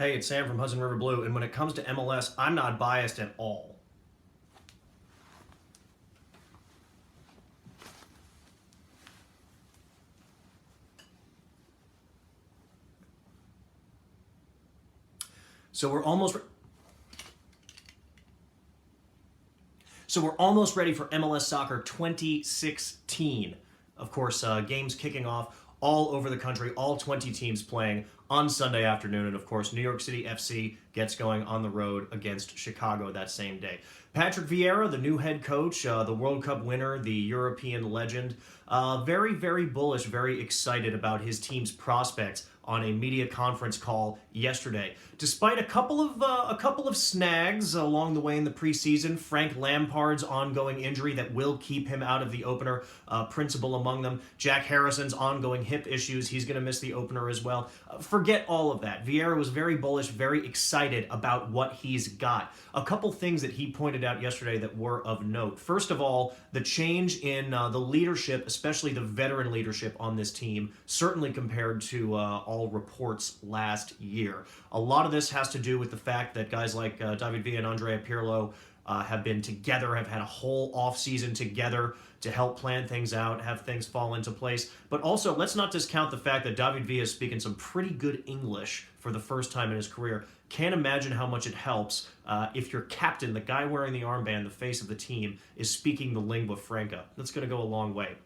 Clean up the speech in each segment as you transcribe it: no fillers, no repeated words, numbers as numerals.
Hey, it's Sam from Hudson River Blue, and when it comes to MLS, I'm not biased at all. So we're almost ready for MLS Soccer 2016. Of course, games kicking off all over the country, all 20 teams playing on Sunday afternoon, and of course, New York City FC gets going on the road against Chicago that same day. Patrick Vieira, the new head coach, the World Cup winner, the European legend, very, very bullish, very excited about his team's prospects on a media conference call yesterday. Despite a couple of snags along the way in the preseason, Frank Lampard's ongoing injury that will keep him out of the opener, principal among them. Jack Harrison's ongoing hip issues, he's going to miss the opener as well. Forget all of that. Vieira was very bullish, very excited about what he's got. A couple things that he pointed out yesterday that were of note. First of all, the change in the leadership, especially the veteran leadership on this team, certainly compared to all reports last year. A lot of this has to do with the fact that guys like David Villa and Andrea Pirlo have been together, have had a whole offseason together to help plan things out, have things fall into place. But also, let's not discount the fact that David Villa is speaking some pretty good English for the first time in his career. Can't imagine how much it helps if your captain, the guy wearing the armband, the face of the team, is speaking the lingua franca. That's going to go a long way.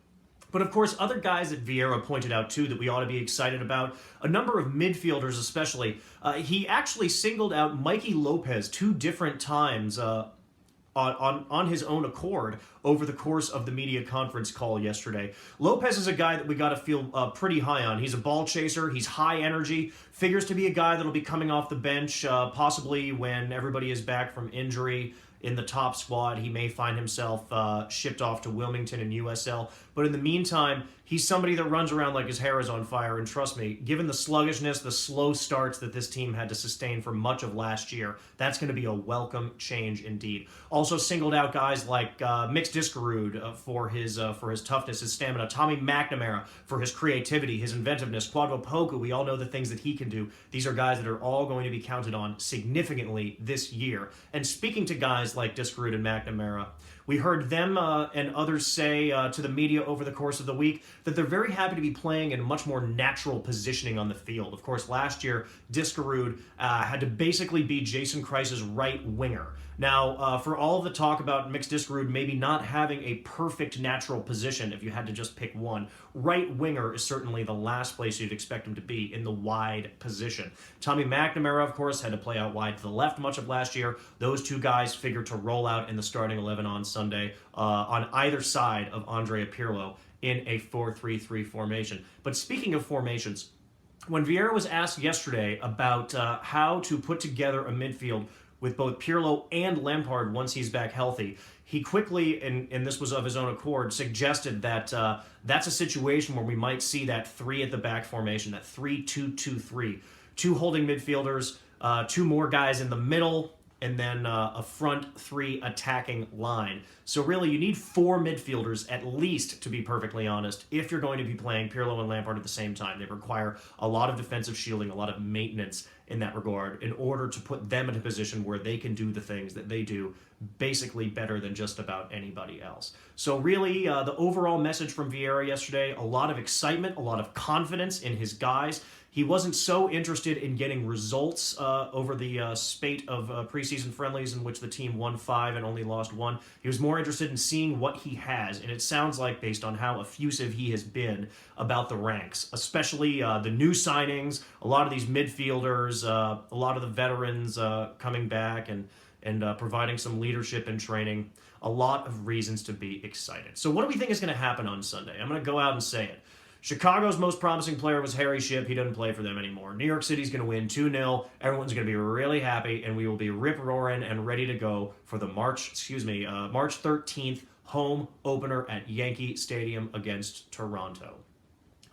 But of course, other guys that Vieira pointed out too that we ought to be excited about, a number of midfielders especially. He actually singled out Mikey Lopez 2 different times on his own accord over the course of the media conference call yesterday. Lopez is a guy that we got to feel pretty high on. He's a ball chaser. He's high energy. Figures to be a guy that'll be coming off the bench possibly when everybody is back from injury. In the top squad, he may find himself shipped off to Wilmington and USL. But in the meantime, he's somebody that runs around like his hair is on fire. And trust me, given the sluggishness, the slow starts that this team had to sustain for much of last year, that's going to be a welcome change indeed. Also singled out guys like Mix Diskerud for his toughness, his stamina. Tommy McNamara for his creativity, his inventiveness. Kwadwo Poku, we all know the things that he can do. These are guys that are all going to be counted on significantly this year. And speaking to guys like Diskerud and McNamara, we heard them and others say to the media over the course of the week that they're very happy to be playing in much more natural positioning on the field. Of course, last year, Diskerud had to basically be Jason Kreis's right winger. Now, for all of the talk about Mix Diskerud maybe not having a perfect natural position, if you had to just pick one, right winger is certainly the last place you'd expect him to be in the wide position. Tommy McNamara, of course, had to play out wide to the left much of last year. Those two guys figured to roll out in the starting 11 on Sunday on either side of Andrea Pirlo in a 4-3-3 formation. But speaking of formations, when Vieira was asked yesterday about how to put together a midfield with both Pirlo and Lampard once he's back healthy, he quickly, and this was of his own accord, suggested that that's a situation where we might see that 3 at the back formation, that 3-2-2-3. 2 holding midfielders, 2 more guys in the middle, and then a front 3 attacking line. So really, you need 4 midfielders at least, to be perfectly honest, if you're going to be playing Pirlo and Lampard at the same time. They require a lot of defensive shielding, a lot of maintenance in that regard, in order to put them in a position where they can do the things that they do basically better than just about anybody else. So really, the overall message from Vieira yesterday, a lot of excitement, a lot of confidence in his guys. He wasn't so interested in getting results over the spate of preseason friendlies in which the team won 5 and only lost 1. He was more interested in seeing what he has, and it sounds like, based on how effusive he has been about the ranks, especially the new signings, a lot of these midfielders, a lot of the veterans coming back and providing some leadership and training. A lot of reasons to be excited. So what do we think is going to happen on Sunday? I'm going to go out and say it. Chicago's most promising player was Harry Shipp. He doesn't play for them anymore. New York City's going to win 2-0. Everyone's going to be really happy, and we will be rip-roaring and ready to go for the March 13th home opener at Yankee Stadium against Toronto.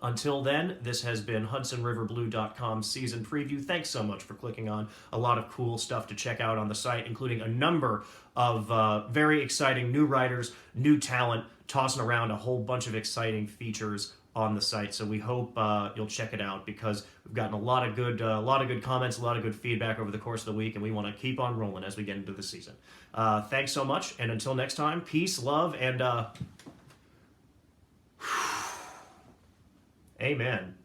Until then, this has been HudsonRiverBlue.com season preview. Thanks so much for clicking on. A lot of cool stuff to check out on the site, including a number of very exciting new writers, new talent, tossing around a whole bunch of exciting features on the site. So we hope you'll check it out because we've gotten a lot of good comments, a lot of good feedback over the course of the week, and we want to keep on rolling as we get into the season. Thanks so much, and until next time, peace, love, and amen.